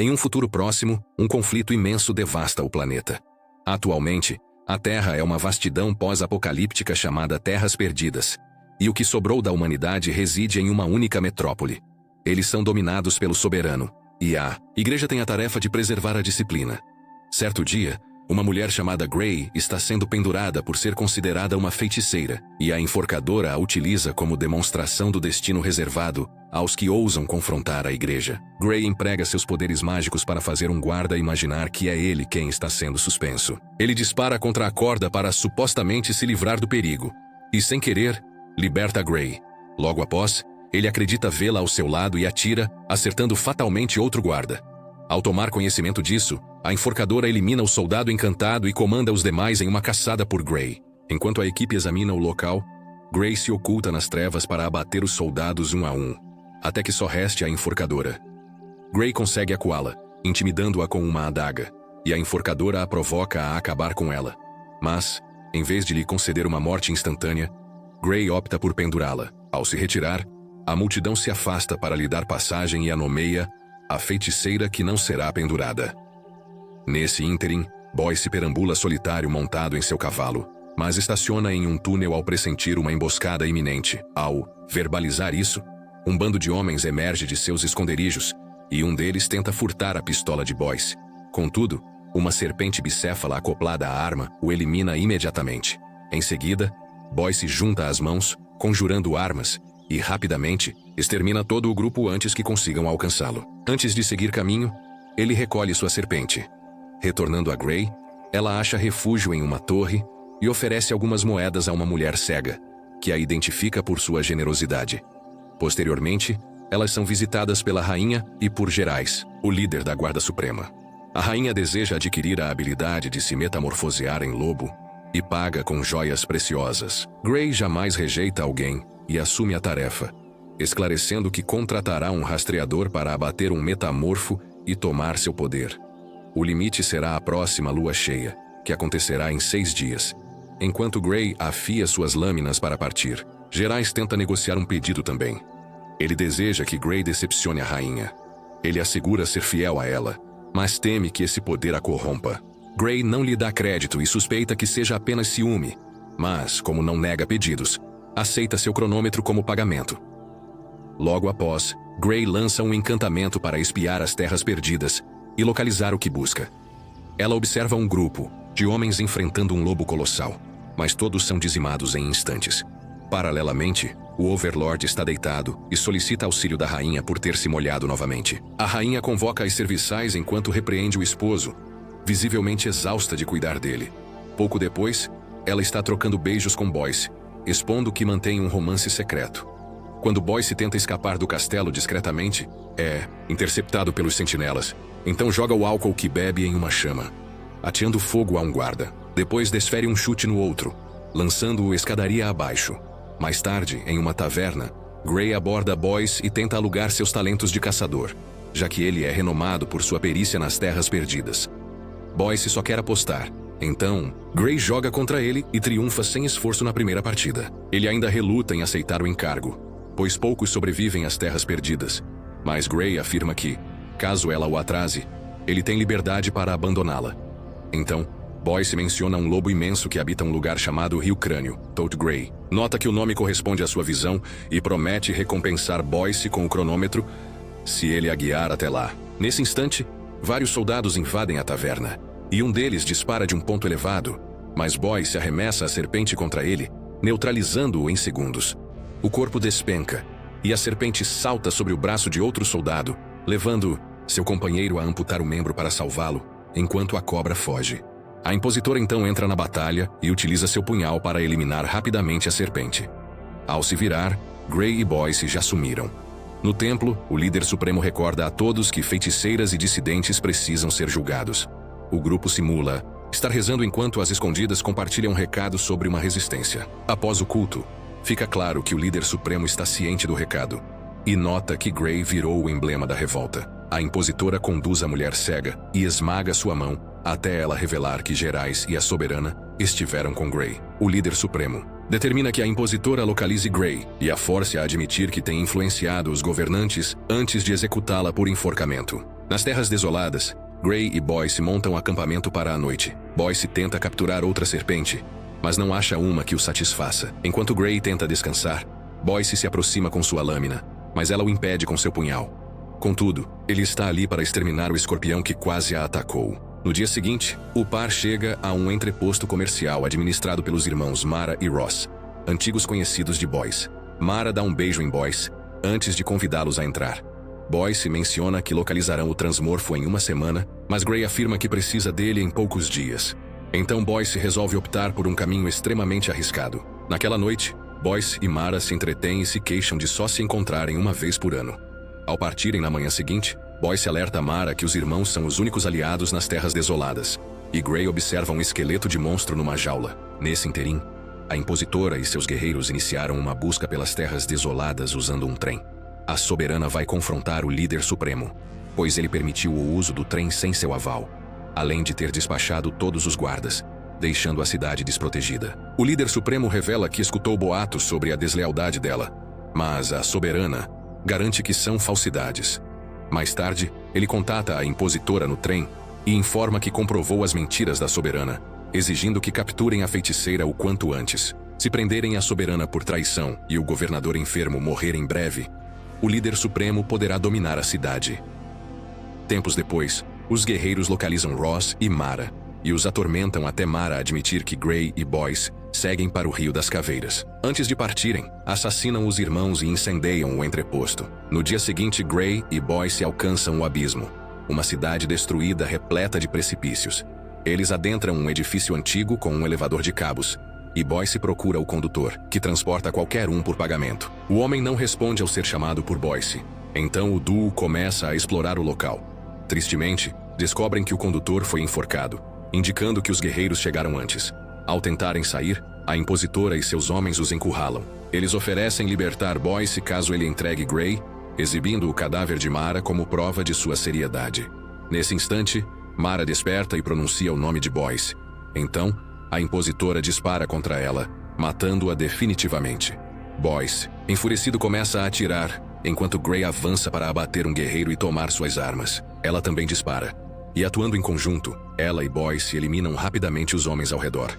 Em um futuro próximo, um conflito imenso devasta o planeta. Atualmente, a Terra é uma vastidão pós-apocalíptica chamada Terras Perdidas, e o que sobrou da humanidade reside em uma única metrópole. Eles são dominados pelo soberano, e a Igreja tem a tarefa de preservar a disciplina. Certo dia, uma mulher chamada Grey está sendo pendurada por ser considerada uma feiticeira, e a enforcadora a utiliza como demonstração do destino reservado aos que ousam confrontar a Igreja. Grey emprega seus poderes mágicos para fazer um guarda imaginar que é ele quem está sendo suspenso. Ele dispara contra a corda para supostamente se livrar do perigo, e sem querer, liberta Grey. Logo após, ele acredita vê-la ao seu lado e atira, acertando fatalmente outro guarda. Ao tomar conhecimento disso, a enforcadora elimina o soldado encantado e comanda os demais em uma caçada por Grey. Enquanto a equipe examina o local, Grey se oculta nas trevas para abater os soldados um a um, até que só reste a enforcadora. Grey consegue acuá-la, intimidando-a com uma adaga, e a enforcadora a provoca a acabar com ela. Mas, em vez de lhe conceder uma morte instantânea, Grey opta por pendurá-la. Ao se retirar, a multidão se afasta para lhe dar passagem e a nomeia a feiticeira que não será pendurada. Nesse ínterim, Boyce perambula solitário montado em seu cavalo, mas estaciona em um túnel ao pressentir uma emboscada iminente. Ao verbalizar isso, um bando de homens emerge de seus esconderijos, e um deles tenta furtar a pistola de Boyce. Contudo, uma serpente bicéfala acoplada à arma o elimina imediatamente. Em seguida, Boyce junta as mãos, conjurando armas, e rapidamente extermina todo o grupo antes que consigam alcançá-lo. Antes de seguir caminho, ele recolhe sua serpente. Retornando a Grey, ela acha refúgio em uma torre e oferece algumas moedas a uma mulher cega, que a identifica por sua generosidade. Posteriormente, elas são visitadas pela rainha e por Gerais, o líder da Guarda Suprema. A rainha deseja adquirir a habilidade de se metamorfosear em lobo e paga com joias preciosas. Grey jamais rejeita alguém e assume a tarefa, esclarecendo que contratará um rastreador para abater um metamorfo e tomar seu poder. O limite será a próxima lua cheia, que acontecerá em 6 dias. Enquanto Grey afia suas lâminas para partir, Gerais tenta negociar um pedido também. Ele deseja que Grey decepcione a rainha. Ele assegura ser fiel a ela, mas teme que esse poder a corrompa. Grey não lhe dá crédito e suspeita que seja apenas ciúme, mas, como não nega pedidos, aceita seu cronômetro como pagamento. Logo após, Grey lança um encantamento para espiar as Terras Perdidas e localizar o que busca. Ela observa um grupo de homens enfrentando um lobo colossal, mas todos são dizimados em instantes. Paralelamente, o Overlord está deitado e solicita auxílio da rainha por ter se molhado novamente. A rainha convoca as serviçais enquanto repreende o esposo, visivelmente exausta de cuidar dele. Pouco depois, ela está trocando beijos com Boyce, expondo que mantém um romance secreto. Quando Boyce tenta escapar do castelo discretamente, é interceptado pelos sentinelas. Então joga o álcool que bebe em uma chama, ateando fogo a um guarda. Depois desfere um chute no outro, lançando-o escadaria abaixo. Mais tarde, em uma taverna, Grey aborda Boyce e tenta alugar seus talentos de caçador, já que ele é renomado por sua perícia nas Terras Perdidas. Boyce só quer apostar. Então, Grey joga contra ele e triunfa sem esforço na primeira partida. Ele ainda reluta em aceitar o encargo, pois poucos sobrevivem às Terras Perdidas. Mas Grey afirma que, caso ela o atrase, ele tem liberdade para abandoná-la. Então, Boyce menciona um lobo imenso que habita um lugar chamado Rio Crânio, Toad Grey. Nota que o nome corresponde à sua visão e promete recompensar Boyce com o cronômetro se ele a guiar até lá. Nesse instante, vários soldados invadem a taverna, e um deles dispara de um ponto elevado, mas Boyce arremessa a serpente contra ele, neutralizando-o em segundos. O corpo despenca, e a serpente salta sobre o braço de outro soldado, levando seu companheiro a amputar o membro para salvá-lo, enquanto a cobra foge. A impositora então entra na batalha e utiliza seu punhal para eliminar rapidamente a serpente. Ao se virar, Grey e Boyce já sumiram. No templo, o líder supremo recorda a todos que feiticeiras e dissidentes precisam ser julgados. O grupo simula estar rezando enquanto as escondidas compartilham um recado sobre uma resistência. Após o culto, fica claro que o líder supremo está ciente do recado e nota que Grey virou o emblema da revolta. A impositora conduz a mulher cega e esmaga sua mão até ela revelar que Gerais e a soberana estiveram com Grey. O líder supremo determina que a impositora localize Grey e a force a admitir que tem influenciado os governantes antes de executá-la por enforcamento. Nas Terras Desoladas, Gray e Boyce montam acampamento para a noite. Boyce tenta capturar outra serpente, mas não acha uma que o satisfaça. Enquanto Gray tenta descansar, Boyce se aproxima com sua lâmina, mas ela o impede com seu punhal. Contudo, ele está ali para exterminar o escorpião que quase a atacou. No dia seguinte, o par chega a um entreposto comercial administrado pelos irmãos Mara e Ross, antigos conhecidos de Boyce. Mara dá um beijo em Boyce antes de convidá-los a entrar. Boyce menciona que localizarão o transmorfo em uma semana, mas Gray afirma que precisa dele em poucos dias. Então Boyce resolve optar por um caminho extremamente arriscado. Naquela noite, Boyce e Mara se entretêm e se queixam de só se encontrarem uma vez por ano. Ao partirem na manhã seguinte, Boyce alerta Mara que os irmãos são os únicos aliados nas Terras Desoladas, e Gray observa um esqueleto de monstro numa jaula. Nesse interim, a Impositora e seus guerreiros iniciaram uma busca pelas Terras Desoladas usando um trem. A Soberana vai confrontar o Líder Supremo, pois ele permitiu o uso do trem sem seu aval, além de ter despachado todos os guardas, deixando a cidade desprotegida. O Líder Supremo revela que escutou boatos sobre a deslealdade dela, mas a Soberana garante que são falsidades. Mais tarde, ele contata a Impositora no trem e informa que comprovou as mentiras da Soberana, exigindo que capturem a feiticeira o quanto antes. Se prenderem a Soberana por traição e o governador enfermo morrer em breve, o Líder Supremo poderá dominar a cidade. Tempos depois, os guerreiros localizam Ross e Mara, e os atormentam até Mara admitir que Gray e Boyce seguem para o Rio das Caveiras. Antes de partirem, assassinam os irmãos e incendeiam o entreposto. No dia seguinte, Gray e Boyce alcançam o Abismo, uma cidade destruída repleta de precipícios. Eles adentram um edifício antigo com um elevador de cabos, e Boyce procura o condutor, que transporta qualquer um por pagamento. O homem não responde ao ser chamado por Boyce. Então o duo começa a explorar o local. Tristemente, descobrem que o condutor foi enforcado, indicando que os guerreiros chegaram antes. Ao tentarem sair, a Impositora e seus homens os encurralam. Eles oferecem libertar Boyce caso ele entregue Gray, exibindo o cadáver de Mara como prova de sua seriedade. Nesse instante, Mara desperta e pronuncia o nome de Boyce. Então, a Impositora dispara contra ela, matando-a definitivamente. Boyce, enfurecido, começa a atirar, enquanto Gray avança para abater um guerreiro e tomar suas armas. Ela também dispara. E atuando em conjunto, ela e Boyce eliminam rapidamente os homens ao redor.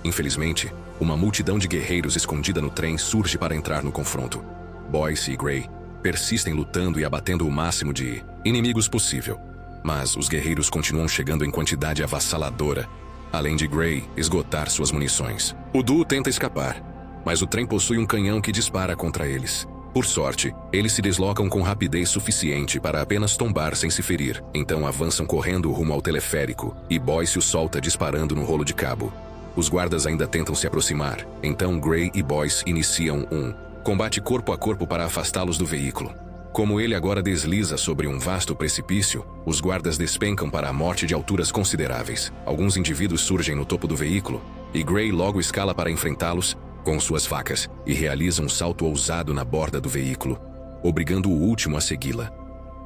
Infelizmente, uma multidão de guerreiros escondida no trem surge para entrar no confronto. Boyce e Gray persistem lutando e abatendo o máximo de inimigos possível. Mas os guerreiros continuam chegando em quantidade avassaladora, além de Gray esgotar suas munições. O duo tenta escapar, mas o trem possui um canhão que dispara contra eles. Por sorte, eles se deslocam com rapidez suficiente para apenas tombar sem se ferir. Então avançam correndo rumo ao teleférico, e Boyce o solta disparando no rolo de cabo. Os guardas ainda tentam se aproximar, então Gray e Boyce iniciam um combate corpo a corpo para afastá-los do veículo. Como ele agora desliza sobre um vasto precipício, os guardas despencam para a morte de alturas consideráveis. Alguns indivíduos surgem no topo do veículo, e Gray logo escala para enfrentá-los com suas facas e realiza um salto ousado na borda do veículo, obrigando o último a segui-la.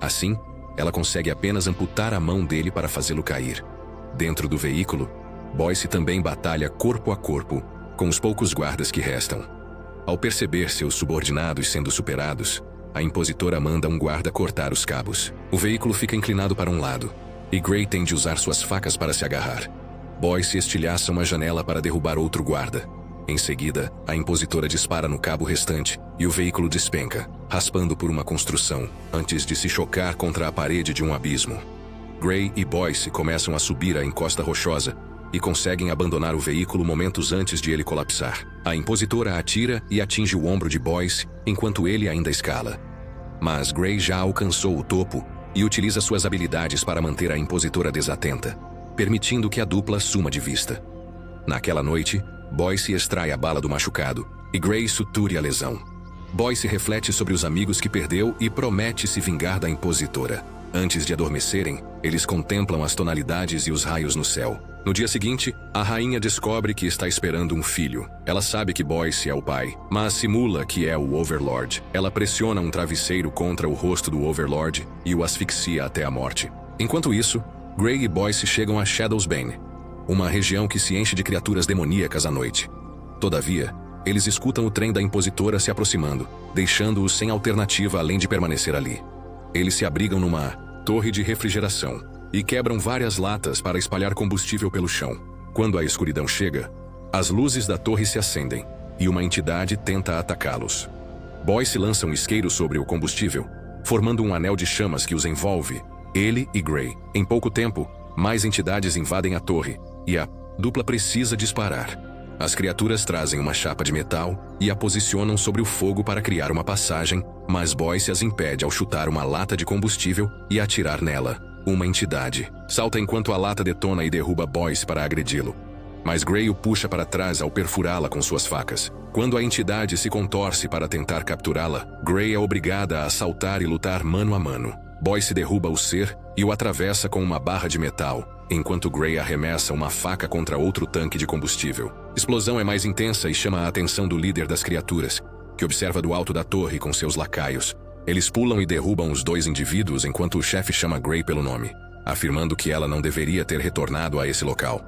Assim, ela consegue apenas amputar a mão dele para fazê-lo cair. Dentro do veículo, Boyce também batalha corpo a corpo com os poucos guardas que restam. Ao perceber seus subordinados sendo superados, a Impositora manda um guarda cortar os cabos. O veículo fica inclinado para um lado, e Gray tem de usar suas facas para se agarrar. Boyce estilhaça uma janela para derrubar outro guarda. Em seguida, a Impositora dispara no cabo restante, e o veículo despenca, raspando por uma construção, antes de se chocar contra a parede de um abismo. Gray e Boyce começam a subir a encosta rochosa, e conseguem abandonar o veículo momentos antes de ele colapsar. A Impositora atira e atinge o ombro de Boyce, enquanto ele ainda escala. Mas Gray já alcançou o topo, e utiliza suas habilidades para manter a Impositora desatenta, permitindo que a dupla suma de vista. Naquela noite, Boyce extrai a bala do machucado, e Gray suture a lesão. Boyce reflete sobre os amigos que perdeu e promete se vingar da Impositora. Antes de adormecerem, eles contemplam as tonalidades e os raios no céu. No dia seguinte, a rainha descobre que está esperando um filho. Ela sabe que Boyce é o pai, mas simula que é o Overlord. Ela pressiona um travesseiro contra o rosto do Overlord e o asfixia até a morte. Enquanto isso, Gray e Boyce chegam a Shadowsbane, uma região que se enche de criaturas demoníacas à noite. Todavia, eles escutam o trem da Impositora se aproximando, deixando-os sem alternativa além de permanecer ali. Eles se abrigam numa torre de refrigeração e quebram várias latas para espalhar combustível pelo chão. Quando a escuridão chega, as luzes da torre se acendem e uma entidade tenta atacá-los. Boyce lança um isqueiro sobre o combustível, formando um anel de chamas que os envolve, ele e Gray. Em pouco tempo, mais entidades invadem a torre e a dupla precisa disparar. As criaturas trazem uma chapa de metal e a posicionam sobre o fogo para criar uma passagem, mas Boyce as impede ao chutar uma lata de combustível e atirar nela. Uma entidade salta enquanto a lata detona e derruba Boyce para agredi-lo. Mas Gray o puxa para trás ao perfurá-la com suas facas. Quando a entidade se contorce para tentar capturá-la, Gray é obrigada a saltar e lutar mano a mano. Boyce derruba o ser e o atravessa com uma barra de metal, enquanto Gray arremessa uma faca contra outro tanque de combustível. A explosão é mais intensa e chama a atenção do líder das criaturas, que observa do alto da torre com seus lacaios. Eles pulam e derrubam os dois indivíduos enquanto o chefe chama Gray pelo nome, afirmando que ela não deveria ter retornado a esse local.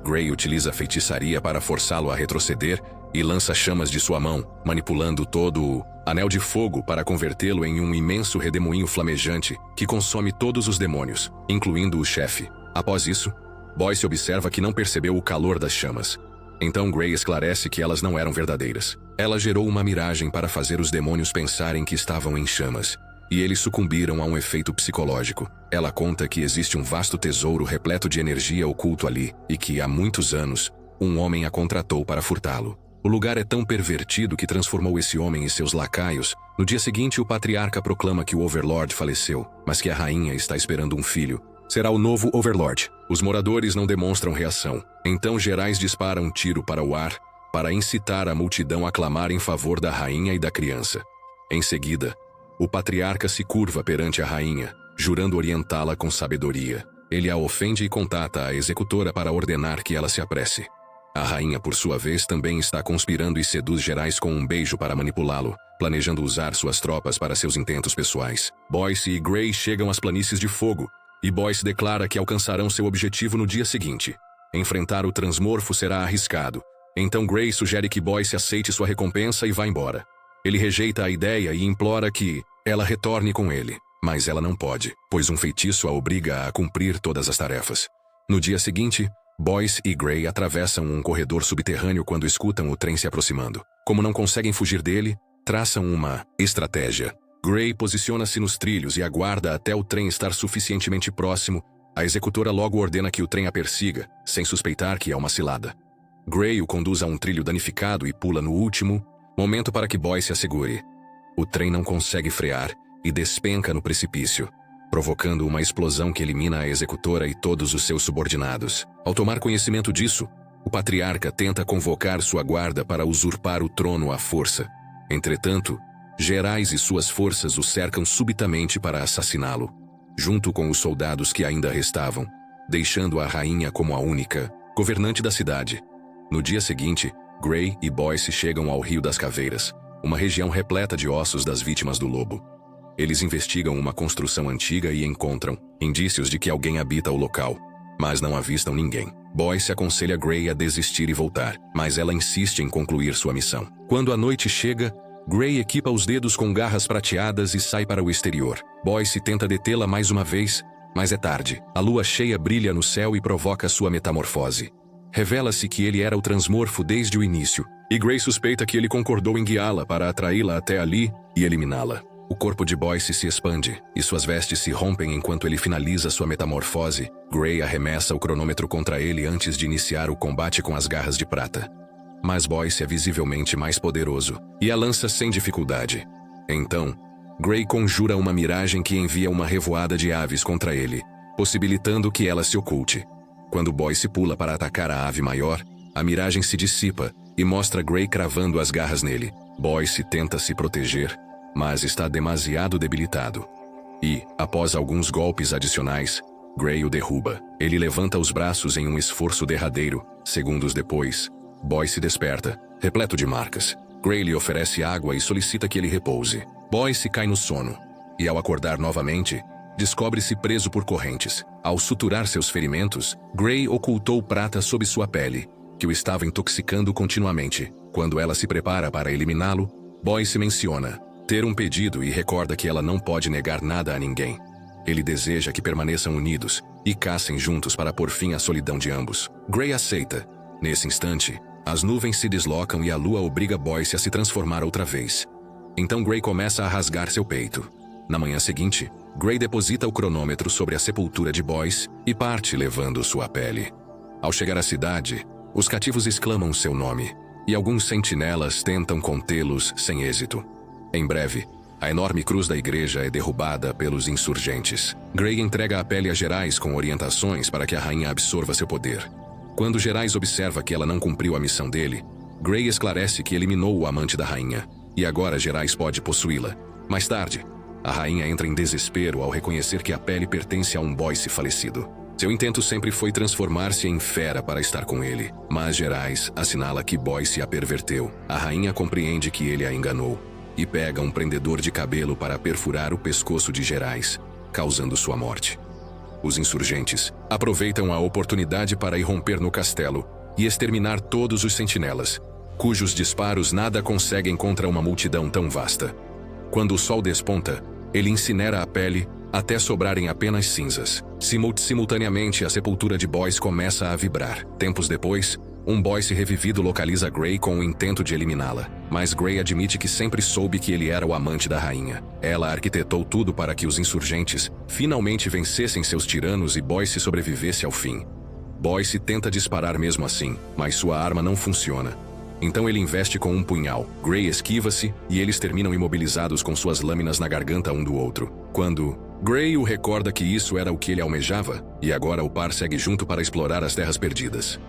Gray utiliza a feitiçaria para forçá-lo a retroceder e lança chamas de sua mão, manipulando todo o anel de fogo para convertê-lo em um imenso redemoinho flamejante que consome todos os demônios, incluindo o chefe. Após isso, Boyce observa que não percebeu o calor das chamas. Então Gray esclarece que elas não eram verdadeiras. Ela gerou uma miragem para fazer os demônios pensarem que estavam em chamas, e eles sucumbiram a um efeito psicológico. Ela conta que existe um vasto tesouro repleto de energia oculto ali, e que, há muitos anos, um homem a contratou para furtá-lo. O lugar é tão pervertido que transformou esse homem e seus lacaios. No dia seguinte, o patriarca proclama que o Overlord faleceu, mas que a rainha está esperando um filho. Será o novo Overlord. Os moradores não demonstram reação. Então Gerais dispara um tiro para o ar, para incitar a multidão a clamar em favor da rainha e da criança. Em seguida, o patriarca se curva perante a rainha, jurando orientá-la com sabedoria. Ele a ofende e contata a executora para ordenar que ela se apresse. A rainha, por sua vez, também está conspirando e seduz Gerais com um beijo para manipulá-lo, planejando usar suas tropas para seus intentos pessoais. Boyce e Gray chegam às planícies de fogo, e Boyce declara que alcançarão seu objetivo no dia seguinte. Enfrentar o transmorfo será arriscado, então Gray sugere que Boyce aceite sua recompensa e vá embora. Ele rejeita a ideia e implora que ela retorne com ele, mas ela não pode, pois um feitiço a obriga a cumprir todas as tarefas. No dia seguinte, Boyce e Gray atravessam um corredor subterrâneo quando escutam o trem se aproximando. Como não conseguem fugir dele, traçam uma estratégia. Gray posiciona-se nos trilhos e aguarda até o trem estar suficientemente próximo. A executora logo ordena que o trem a persiga, sem suspeitar que é uma cilada. Gray o conduz a um trilho danificado e pula no último momento para que Boyce a segure. O trem não consegue frear e despenca no precipício, provocando uma explosão que elimina a executora e todos os seus subordinados. Ao tomar conhecimento disso, o patriarca tenta convocar sua guarda para usurpar o trono à força. Entretanto, Gerais e suas forças o cercam subitamente para assassiná-lo, junto com os soldados que ainda restavam, deixando a rainha como a única governante da cidade. No dia seguinte, Gray e Boyce chegam ao Rio das Caveiras, uma região repleta de ossos das vítimas do lobo. Eles investigam uma construção antiga e encontram indícios de que alguém habita o local, mas não avistam ninguém. Boyce aconselha Gray a desistir e voltar, mas ela insiste em concluir sua missão. Quando a noite chega, Gray equipa os dedos com garras prateadas e sai para o exterior. Boyce tenta detê-la mais uma vez, mas é tarde. A lua cheia brilha no céu e provoca sua metamorfose. Revela-se que ele era o transmorfo desde o início, e Gray suspeita que ele concordou em guiá-la para atraí-la até ali e eliminá-la. O corpo de Boyce se expande, e suas vestes se rompem enquanto ele finaliza sua metamorfose. Gray arremessa o cronômetro contra ele antes de iniciar o combate com as garras de prata. Mas Boyce é visivelmente mais poderoso, e a lança sem dificuldade. Então, Gray conjura uma miragem que envia uma revoada de aves contra ele, possibilitando que ela se oculte. Quando Boyce pula para atacar a ave maior, a miragem se dissipa e mostra Gray cravando as garras nele. Boyce tenta se proteger, mas está demasiado debilitado. E, após alguns golpes adicionais, Gray o derruba. Ele levanta os braços em um esforço derradeiro. Segundos depois, Boyce desperta, repleto de marcas. Gray lhe oferece água e solicita que ele repouse. Boyce cai no sono, e ao acordar novamente, descobre-se preso por correntes. Ao suturar seus ferimentos, Gray ocultou prata sob sua pele, que o estava intoxicando continuamente. Quando ela se prepara para eliminá-lo, Boyce menciona ter um pedido e recorda que ela não pode negar nada a ninguém. Ele deseja que permaneçam unidos e caçem juntos para pôr fim à solidão de ambos. Gray aceita. Nesse instante, as nuvens se deslocam e a lua obriga Boyce a se transformar outra vez. Então Gray começa a rasgar seu peito. Na manhã seguinte, Gray deposita o cronômetro sobre a sepultura de Boyce e parte levando sua pele. Ao chegar à cidade, os cativos exclamam seu nome, e alguns sentinelas tentam contê-los sem êxito. Em breve, a enorme cruz da igreja é derrubada pelos insurgentes. Gray entrega a pele a Gerais com orientações para que a rainha absorva seu poder. Quando Gerais observa que ela não cumpriu a missão dele, Gray esclarece que eliminou o amante da rainha, e agora Gerais pode possuí-la. Mais tarde, a rainha entra em desespero ao reconhecer que a pele pertence a um Boyce falecido. Seu intento sempre foi transformar-se em fera para estar com ele, mas Gerais assinala que Boyce a perverteu. A rainha compreende que ele a enganou e pega um prendedor de cabelo para perfurar o pescoço de Gerais, causando sua morte. Os insurgentes aproveitam a oportunidade para irromper no castelo e exterminar todos os sentinelas, cujos disparos nada conseguem contra uma multidão tão vasta. Quando o sol desponta, ele incinera a pele até sobrarem apenas cinzas. Simultaneamente, a sepultura de Boyce começa a vibrar. Tempos depois, um Boyce revivido localiza Gray com o intento de eliminá-la, mas Gray admite que sempre soube que ele era o amante da rainha. Ela arquitetou tudo para que os insurgentes finalmente vencessem seus tiranos e Boyce sobrevivesse ao fim. Boyce tenta disparar mesmo assim, mas sua arma não funciona. Então ele investe com um punhal. Gray esquiva-se e eles terminam imobilizados com suas lâminas na garganta um do outro. Quando Gray o recorda que isso era o que ele almejava, e agora o par segue junto para explorar as Terras Perdidas.